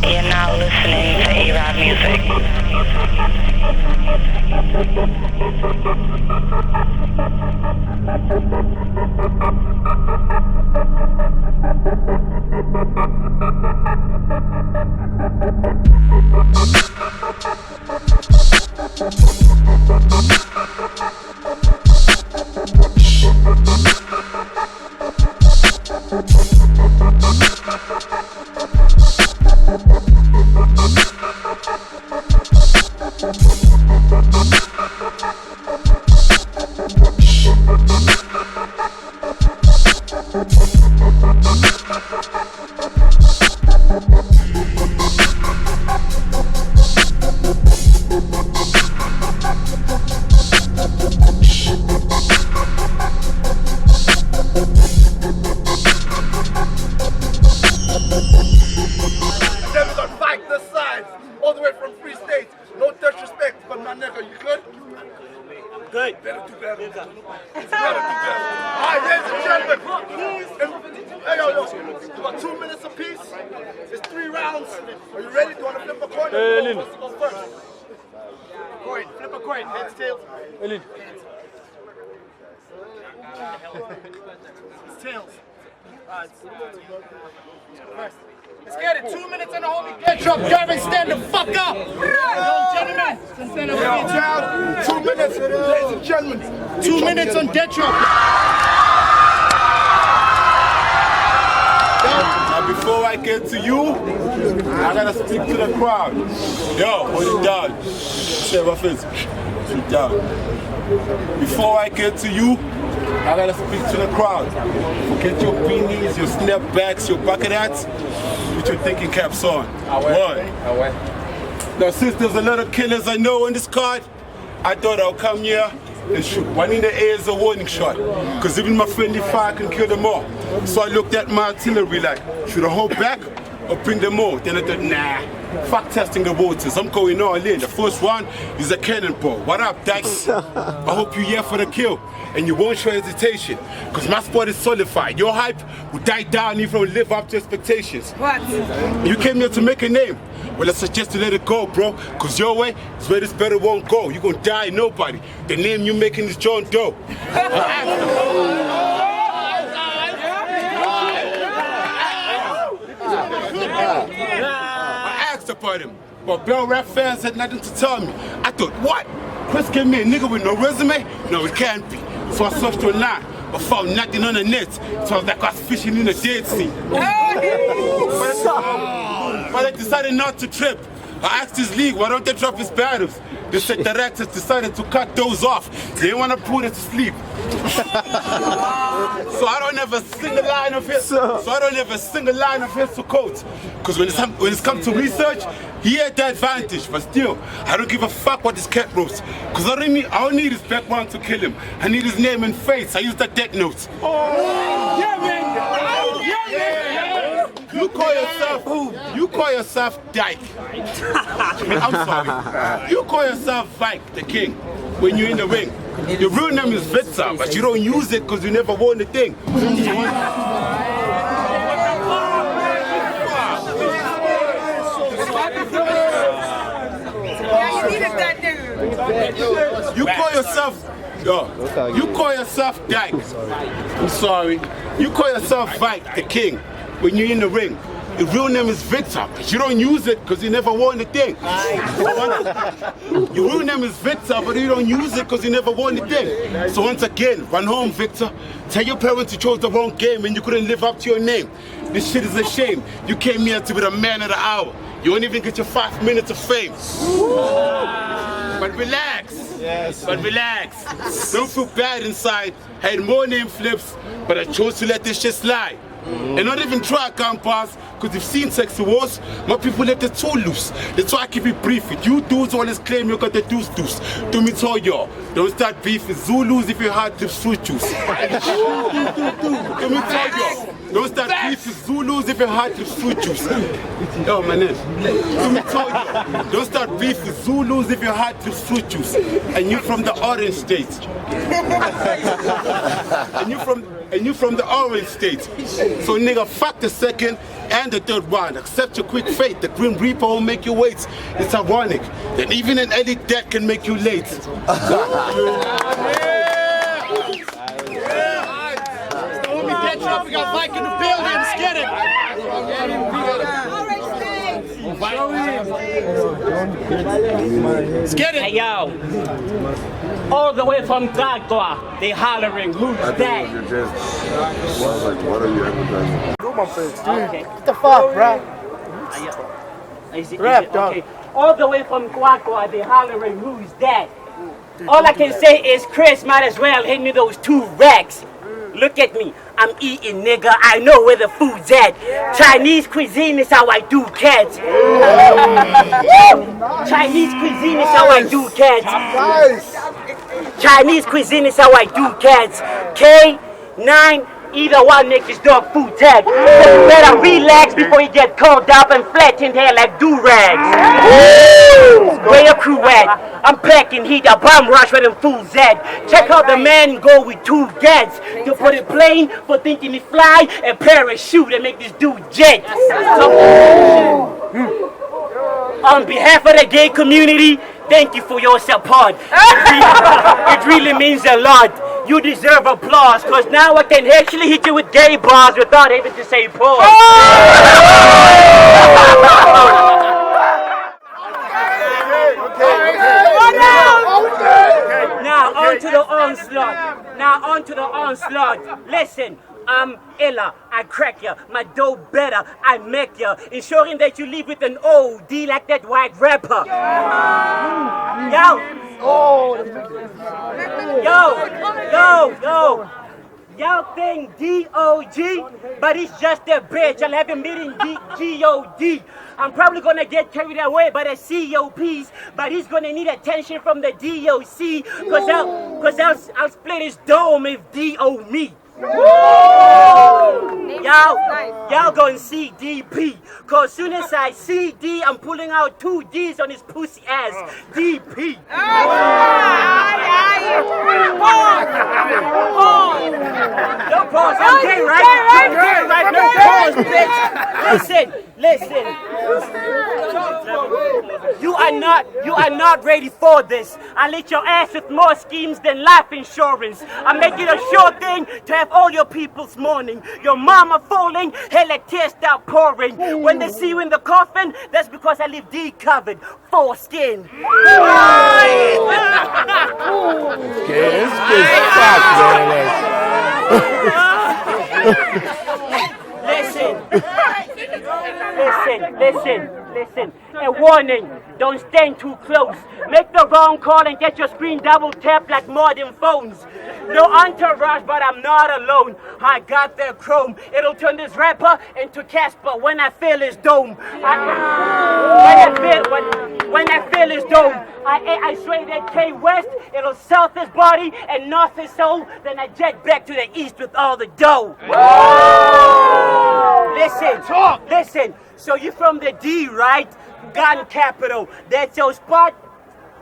You're now listening to A-Rod music. Let's get it. 2 minutes on the homie Detrop. Gavin, stand the fuck up. Gentlemen, stand up. 2 minutes, ladies and gentlemen. 2 minutes on Detrop. Now before I get to you, I gotta speak to the crowd. Yo, hold it down. Say my face. Sit down. Before I get to you, I gotta speak to the crowd. Forget your beanies, your snapbacks, your bucket hats. Put your thinking caps on. One. Now since there's a lot of killers I know in this card, I thought I'll come here and shoot one in the air as a warning shot. Cause even my friendly fire can kill them all. So I looked at my artillery like, should I hold back or bring them all? Then I thought, nah, fuck testing the waters. I'm going all in. The first one is a cannonball. What up, Dykes? I hope you're here for the kill and you won't show hesitation. Cause my spot is solidified. Your hype will die down if you don't live up to expectations. What? You came here to make a name. Well, I suggest to let it go, bro. Cause your way is where this better won't go. You gonna die nobody. The name you making is John Doe. I asked about him, but Bell Rap fans had nothing to tell me. I thought, what? Chris gave me a nigga with no resume? No, it can't be. So I searched online, but found nothing on the net. So I was like I was fishing in the Dead Sea. But I decided not to trip. I asked his league, why don't they drop his battles? They said directors decided to cut those off. They didn't want to put it to sleep. So I don't ever sing a line of his. To quote. Because when it's come to research, he had the advantage. But still, I don't give a fuck what his cat wrote. Because I don't need his background to kill him. I need his name and face. I use the death notes. Yeah, man. You call yourself Dyke. I'm sorry. You call yourself Vike, the king, when you're in the ring. Your real name is Victor, but you don't use it because you never won the thing. You call yourself Dyke. I'm sorry. You call yourself Vike, the king, when you're in the ring. Your real name is Victor, but you don't use it because you never won the thing. Your real name is Victor, but you don't use it because you never won the thing. So once again, run home, Victor. Tell your parents you chose the wrong game and you couldn't live up to your name. This shit is a shame. You came here to be the man of the hour. You won't even get your 5 minutes of fame. But relax. But relax. Don't feel bad inside. I had more name flips, but I chose to let this shit slide. And not even try, compass, Because you've seen sexy wars, my people let the tool loose. That's why I keep it brief. You dudes always claim you got the deuce. To me tell y'all, don't start beef with Zulus if you had the fruit juice. To me tell y'all, don't start beef with Zulus if you had the fruit juice. Yo, my name. To me tell y'all, don't start beef with Zulus if you had the fruit juice. And you from the orange state. and you from the orange state. So nigga, fuck the second and the third one. Accept your quick fate. The Grim Reaper will make you wait. It's ironic that even an elite death can make you late. Detrop, we got Vike in the building. Let's get it. Let's get it. Hey yo, all the way from Gagua, they hollering, who's that? What are you advertising? Okay. What the fuck, bro? Rap, dog. Okay. All the way from Gagua, they hollering, who's that? All I can say is Chris might as well hit me those 2 racks. Look at me, I'm eating, nigga. I know where the food's at. Chinese cuisine is how I do, cats. Chinese cuisine is how I do, cats. Chinese cuisine is how I do, cats. K9, either one make this dog food tag. So you better relax before you get curled up and flattened hair like do-rags. Where your crew at? I'm packing heat, a bomb rush where them fools at. Check out the man go with 2 gats. To put it plain, for thinking he fly, and parachute and make this dude jet. On behalf of the gay community, thank you for your support. It really means a lot. You deserve applause, cause now I can actually hit you with gay bars without having to say pause. Now on to the onslaught. Listen, I'm illa, I crack ya, my dough better, I make ya, ensuring that you leave with an OD like that white rapper. Y'all think D-O-G, but it's just a bitch. I'll have him meeting G-O-D. I'm probably gonna get carried away by the COPs, but he's gonna need attention from the DOC, cause I'll split his dome if D-O me. Y'all gonna see DP, cause soon as I see D, I'm pulling out 2 D's on his pussy ass. DP. No pause, I'm gay, right? No pause, bitch. Listen. You are not ready for this. I lit your ass with more schemes than life insurance. I make it a sure thing to have all your people's mourning. Your mama falling, hell like tears start pouring. When they see you in the coffin, that's because I leave D covered, foreskin. Listen. A warning, don't stand too close. Make the wrong call and get your screen double tapped like modern phones. No entourage, but I'm not alone. I got the chrome. It'll turn this rapper into Casper when I feel his dome. When I feel his dome, I sway that K West. It'll south his body and north his soul. Then I jet back to the east with all the dough. Listen. So you from the D, right? Gun capital. That's your spot?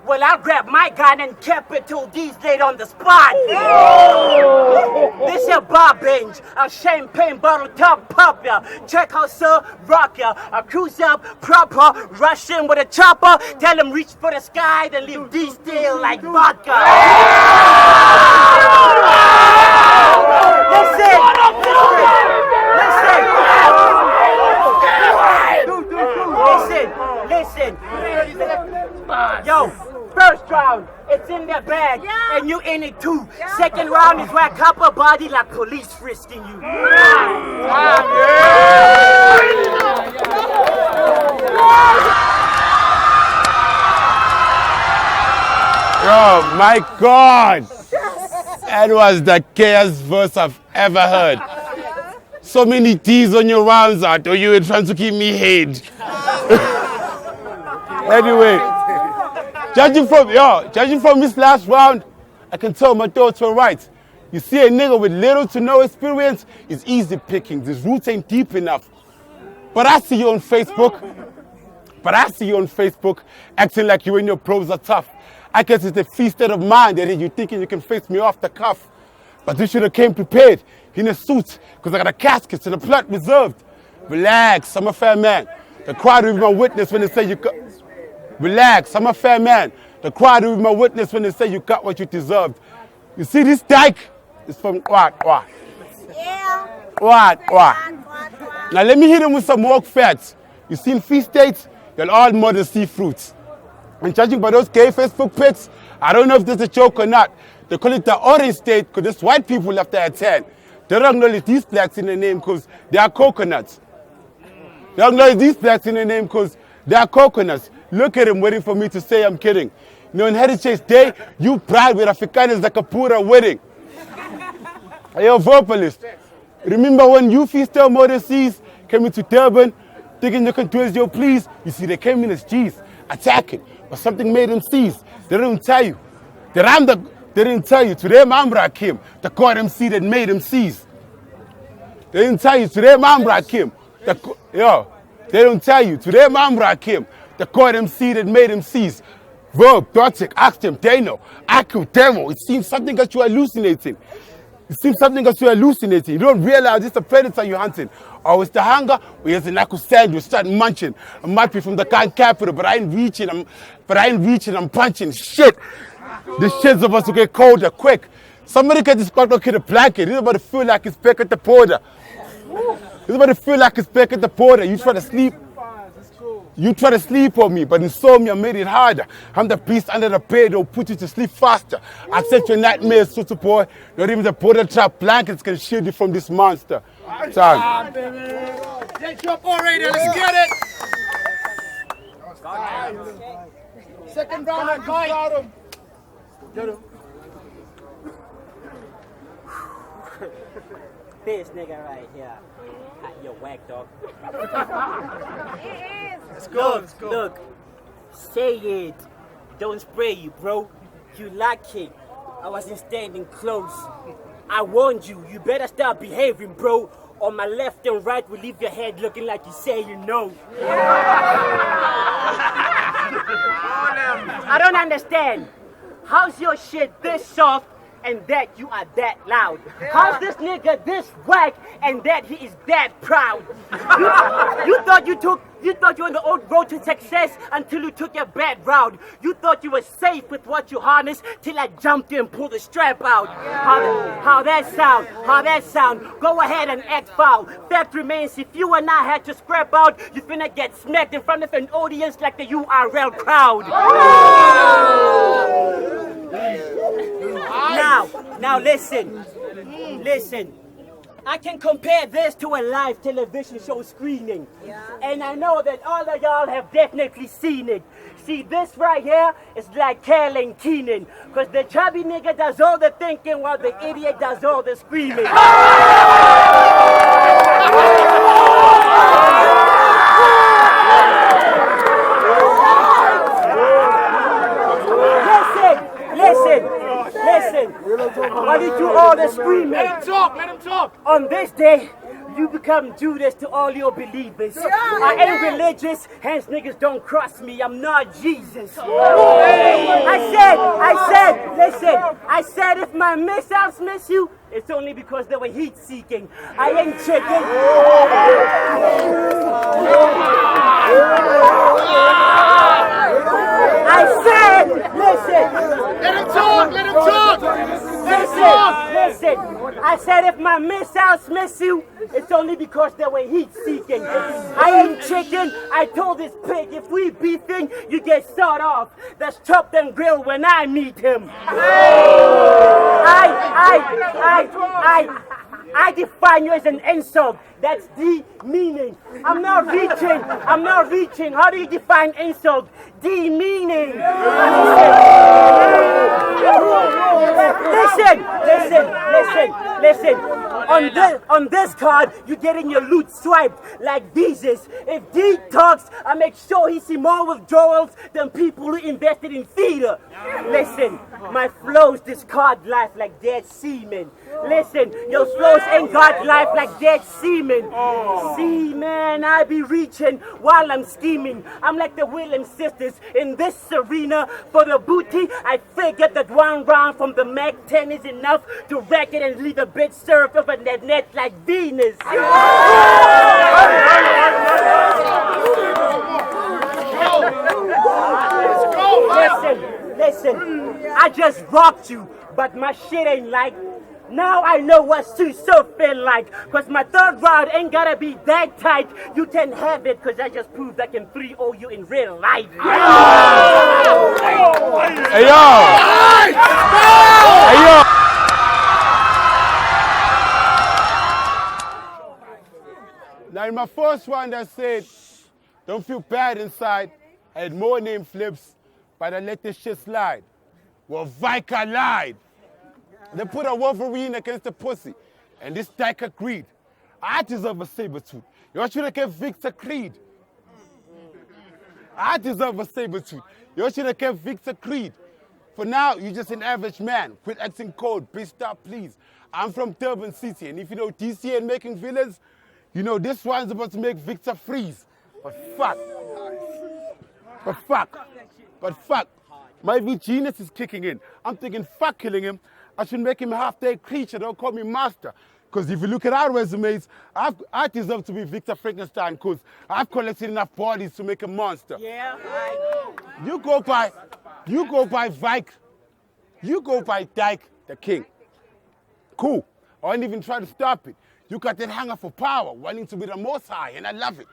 Well, I'll grab my gun and capital D's laid on the spot. This here bar bench, a champagne bottle top pop ya. Check how Sir rock ya. I cruise up proper, rush in with a chopper. Tell him reach for the sky, then leave D still like vodka. Listen. Yo, first round, it's in their bag, and you in it too. Second round is where I cop a body like police frisking you. Oh my God! That was the chaos verse I've ever heard. so many D's on your rounds out, or you were trying to keep me hid. Anyway, judging from this last round, I can tell my thoughts were right. You see a nigga with little to no experience is easy picking. His roots ain't deep enough. But I see you on Facebook. Acting like you and your pros are tough. I guess it's the free state of mind that you thinking you can face me off the cuff. But you should have came prepared in a suit, because I got a casket and a plot reserved. Relax, I'm a fair man. The crowd will be my witness when they say you got... Relax, I'm a fair man. The crowd will be my witness when they say you got what you deserved. You see this dike? It's from what? Yeah. What? Now let me hit him with some work facts. You see in free states, you'll all mother see fruits. And judging by those gay Facebook pics, I don't know if this is a joke or not. They call it the orange state because there's white people left there at 10. They don't acknowledge these blacks in the name because they are coconuts. They don't acknowledge these blacks in the name because they are coconuts. Look at him waiting for me to say I'm kidding. You know, on Heritage Day, you pride with Afrikaners like a pura wedding. You're a verbalist. Remember when you freestyle modesties came into Durban, thinking you can do as you please? You see, they came in as G's, attacking, but something made them seize. They didn't tell you. They didn't tell you. Today, Mambra came, the God MC that made them seize. They didn't tell you. Today, Mambra came. They don't tell you. Today, Mambra came, the God MC that made them seize. Verb, Dotic, asked him, they know. Aku, demo. It seems something that you are hallucinating. You don't realize it's a predator you're hunting. Or it's the hunger, or it's an Aku stand, you start munching. I might be from the kind capital, but I ain't reaching, I'm punching. Shit. This shit's supposed to get colder, quick. Somebody get this fucking kid a blanket. He's about to feel like he's back at the border. You try to sleep. You try to sleep on me, but insomnia made it harder. I'm the beast under the bed that'll put you to sleep faster. I set your nightmares, so boy. Not even the border trap blankets can shield you from this monster. Time. Detrop orator, let's get it. Second round at Vike. This nigga right here. Yo, whack dog. Let's go. Look, say it. Don't spray you, bro. You lucky. I wasn't standing close. I warned you. You better start behaving, bro. On my left and right will leave your head looking like you say you know. I don't understand. How's your shit this soft and that you are that loud? How's this nigga this whack and that he is that proud? You thought you were on the old road to success until you took your bad route. You thought you were safe with what you harnessed till I jumped you and pulled the strap out. How that sound? Go ahead and act foul. Fact remains, if you and I had to scrap out, you finna get smacked in front of an audience like the URL crowd. Now listen. I can compare this to a live television show screening. And I know that all of y'all have definitely seen it. See, this right here is like Cal and Keenan. Because the chubby nigga does all the thinking while the idiot does all the screaming. Listen. While you do all the screaming. Let him talk. On this day, you become Judas to all your believers. I ain't religious, hence niggas don't cross me. I'm not Jesus. I said if my missiles miss you, it's only because they were heat seeking. I ain't chicken. I said, listen. Let him talk. Listen. I said if my missiles miss you, it's only because they were heat seeking. I ain't chicken. I told this pig if we beefing, you get sawed off. That's chopped and grilled when I meet him. I define you as an insult. That's the meaning. I'm not reaching. How do you define insult? Demeaning. Listen. On this card, you're getting your loot swiped like visas. If D talks, I make sure he see more withdrawals than people who invested in theater. Listen, my flows discard life like dead seamen. Listen, your flows ain't got life like dead seamen. See, man, I be reaching while I'm scheming. I'm like the Williams sisters in this arena. For the booty, I figured that one round from the Mac 10 is enough to wreck it and leave a bitch served over that net like Venus. Listen, I just rocked you, but my shit ain't like. Now I know what so feel like, cause my third round ain't gotta be that tight. You can have it, cause I just proved I can 3-0 you in real life. Hey yo! Hey yo! Now in my first one that said, don't feel bad inside, I had more name flips, but I let this shit slide. Well, Vike lied. They put a Wolverine against the pussy, and this dyke agreed. I deserve a saber tooth. You should have kept Victor Creed. I deserve a saber tooth. You should have kept Victor Creed. For now, you're just an average man. Quit acting cold. Bitch, stop, please. I'm from Durban City, and if you know DC and making villains, you know this one's about to make Victor freeze. But fuck. My evil genius is kicking in. I'm thinking, fuck killing him. I should make him a half-day creature. Don't call me master. Because if you look at our resumes, I deserve to be Victor Frankenstein because I've collected enough bodies to make a monster. Yeah, You go by Vike. You go by Dyke, the king. Cool. I won't even try to stop it. You got that hunger for power, wanting to be the most high, and I love it.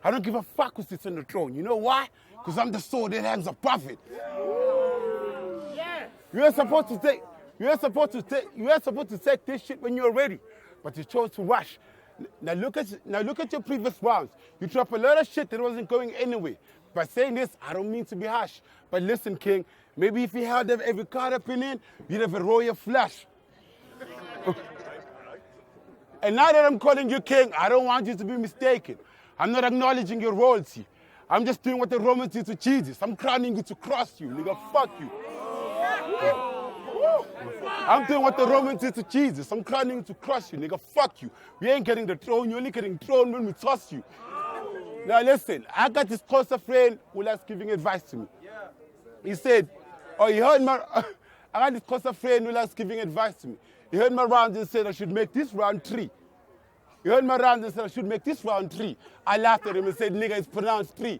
I don't give a fuck who sits on the throne. You know why? Because I'm the sword that hangs above it. You're supposed to take this shit when you're ready, but you chose to rush. Now look at your previous rounds. You dropped a lot of shit that wasn't going anywhere. By saying this, I don't mean to be harsh, but listen, King. Maybe if you held every card up in, you'd have a royal flush. And now that I'm calling you king, I don't want you to be mistaken. I'm not acknowledging your royalty. I'm just doing what the Romans did to Jesus. I'm crowning you to cross you, nigga. Fuck you. I'm doing what the Romans did to Jesus. I'm crowning you to cross you, nigga. Fuck you. We ain't getting the throne. You're only getting thrown when we toss you. Now listen, I got this closer friend who likes giving advice to me. He said, I got this closer friend who likes giving advice to me. He heard my round and said I should make this round 3. He heard my round and said I should make this round 3. I laughed at him and said, nigga, it's pronounced 3.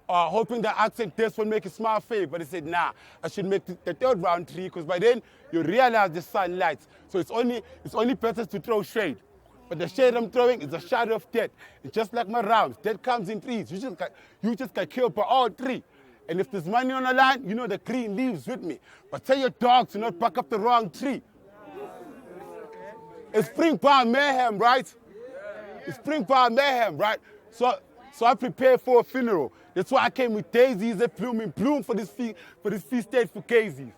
Hoping the accent test will make you smile fade, but he said, nah, I should make the third round 3, because by then you realize the sun lights. So it's only better to throw shade. But the shade I'm throwing is a shadow of death. It's just like my rounds. Death comes in 3s. You just got killed by all 3. And if there's money on the line, you know the green leaves with me. But tell your dog to not back up the wrong tree. It's Springbound mayhem, right? It's Springbound mayhem, right? So I prepared for a funeral. That's why I came with daisies and plume for this feast day for Casey's.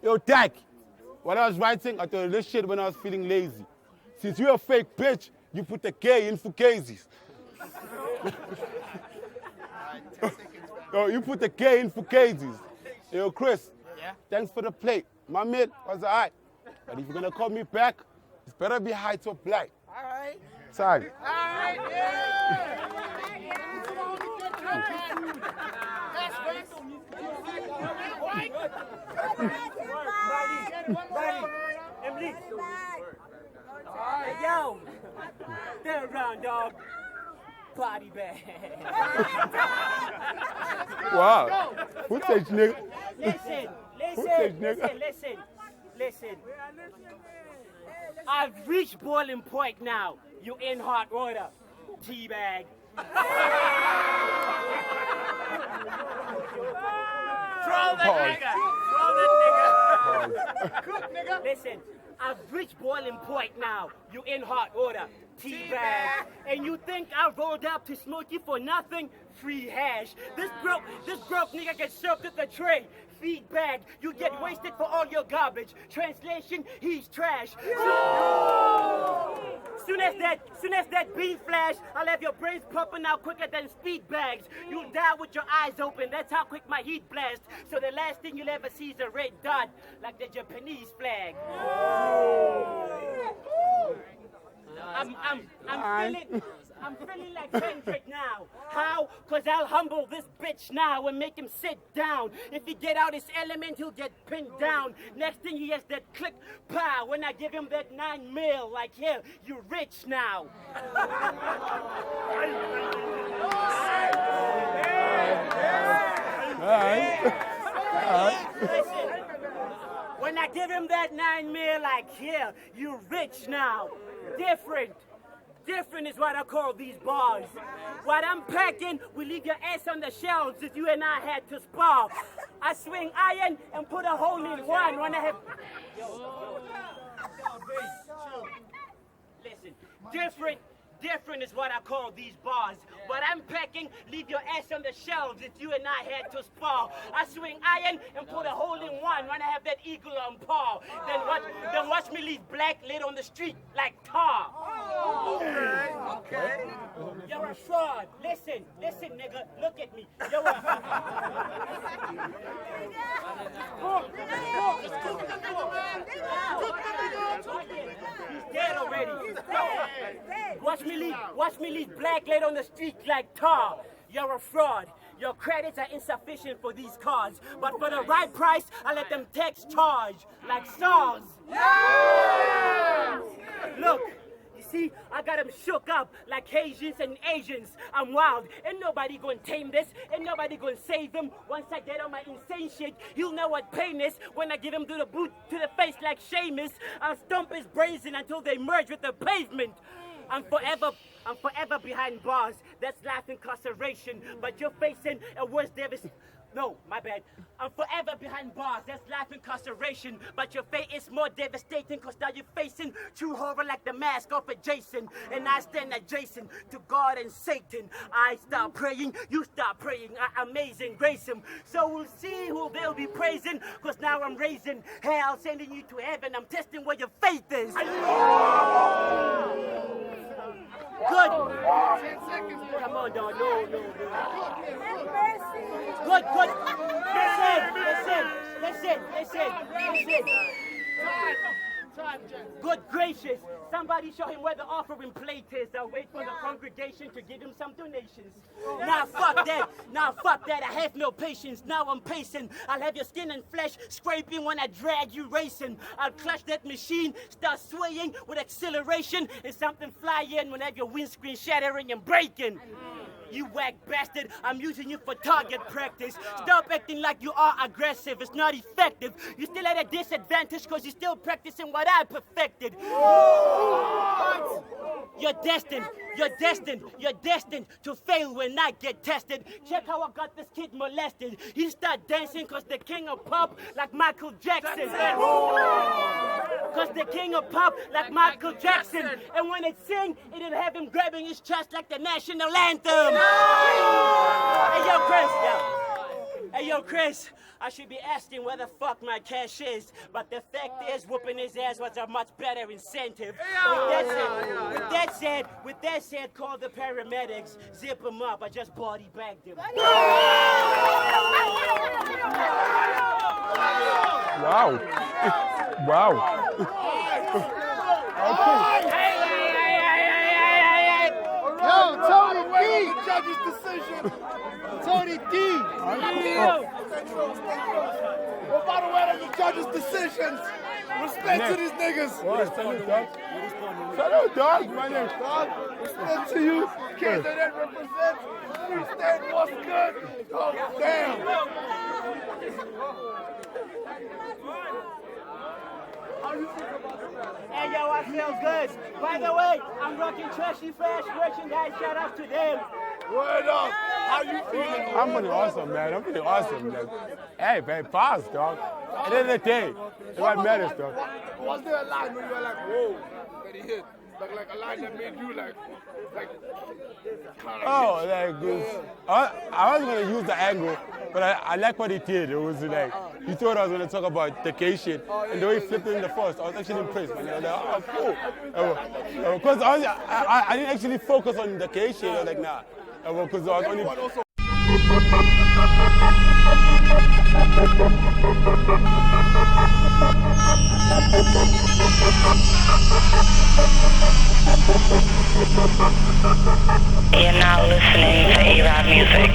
Yo, Dak, when I was writing, I thought of this shit when I was feeling lazy. Since you're a fake bitch, you put the K in for Casey's. Yo, you put the K in for Casey's. Yo, Chris, thanks for the plate. My mate was all right. But if you're going to call me back, it's better be high to black. All right. Sorry. All right, yeah. Hey, yo, turn around, dog. Body bag. Wow. Footage, nigga. Listen. I've reached boiling point now. You in hot water. Teabag. Troll that nigga. Cook, nigga. Listen, I've reached boiling point now. You in hot water. Teabag. And you think I rolled up to smoke you for nothing? Free hash. This broke nigga gets served at the tray. feedback. You get wasted for all your garbage. Translation, he's trash. Soon as that beam flash, I'll have your brains popping out quicker than speed bags. You'll die with your eyes open. That's how quick my heat blasts. So the last thing you'll ever see is a red dot, like the Japanese flag. I'm feeling like Kendrick now. How? Cause I'll humble this bitch now and make him sit down. If he get out his element, he'll get pinned down. Next thing he has that click pow. When I give him that 9 mil, like here, you rich now. Listen, when I give him that 9 mil, like here, you rich now. Different is what I call these bars. What I'm packing will leave your ass on the shelves if you and I had to spar. I swing iron and put a hole in one when I have... Listen, different is what I call these bars. What I'm packing, leave your ass on the shelves if you and I had to spar. I swing iron and put a hole in one when I have that eagle on par. Then watch me leave black lit on the street like tar. Okay. You're a fraud. Listen, nigga, look at me. You're a... He's dead already. Watch me leave black lit on the street like tar. You're a fraud. Your credits are insufficient for these cars. But for the right price, I let them text charge like SARS. Look. See, I got them shook up like Haitians and Asians. I'm wild. Ain't nobody gonna tame this. Ain't nobody gonna save him. Once I get on my insane shit, he'll know what pain is. When I give him to the boot to the face like Seamus, I'll stomp his brains in until they merge with the pavement. I'm forever behind bars. That's life incarceration. But you're facing a worse devastation. No, my bad. I'm forever behind bars. That's life incarceration. But your fate is more devastating because now you're facing true horror like the mask off of Jason. And I stand adjacent to God and Satan. I start praying, you start praying. I amazing grace him. So we'll see who they'll be praising because now I'm raising hell, sending you to heaven. I'm testing where your faith is. Good. 10 seconds. Come on, dog. No. Good. Listen. Time, good gracious. Somebody show him where the offering plate is. I'll wait for the congregation to give him some donations. Now fuck that. I have no patience. Now I'm pacing. I'll have your skin and flesh scraping when I drag you racing. I'll clutch that machine, start swaying with acceleration, and something fly in when I have your windscreen shattering and breaking. You whack bastard, I'm using you for target practice. Stop acting like you are aggressive, it's not effective. You're still at a disadvantage because you're still practicing what I perfected. You're destined to fail when I get tested. Check how I got this kid molested. He start dancing because the king of pop like Michael Jackson. Because the king of pop like Michael Jackson. And when it sing, it'll have him grabbing his chest like the national anthem. Hey, yo, Chris, I should be asking where the fuck my cash is, but the fact is whooping his ass was a much better incentive. With that said, call the paramedics, zip him up, I just body bagged him. Wow. Yo, Tony D, judge's decision. Tony D. Well, by the way, that's the judge's decisions. Respect to these niggas. Salute, dog. My name's dog. Respect to you. Kids that represent. Stand what's good. Oh, damn. How you feel about that? Hey, yo, I feel good. By the way, I'm rocking trashy fresh merchandise. Shout out to them. Word up. How you feeling? I'm feeling awesome, man. I'm feeling awesome. Like, hey, man, pause, dog. At the end of the day, it's what matters, dog. Was there a line where you were like, whoa, that he hit? Like a line that made you like Oh, like, I was going to use the angle, but I like what he did. It was like, he thought I was going to talk about the gay shit, and the way he flipped it in the first, I was actually impressed. Man. I was like, oh, cool. Because I didn't actually focus on the gay shit. I was like, nah. Because I was only... You're now listening to A-Rod music.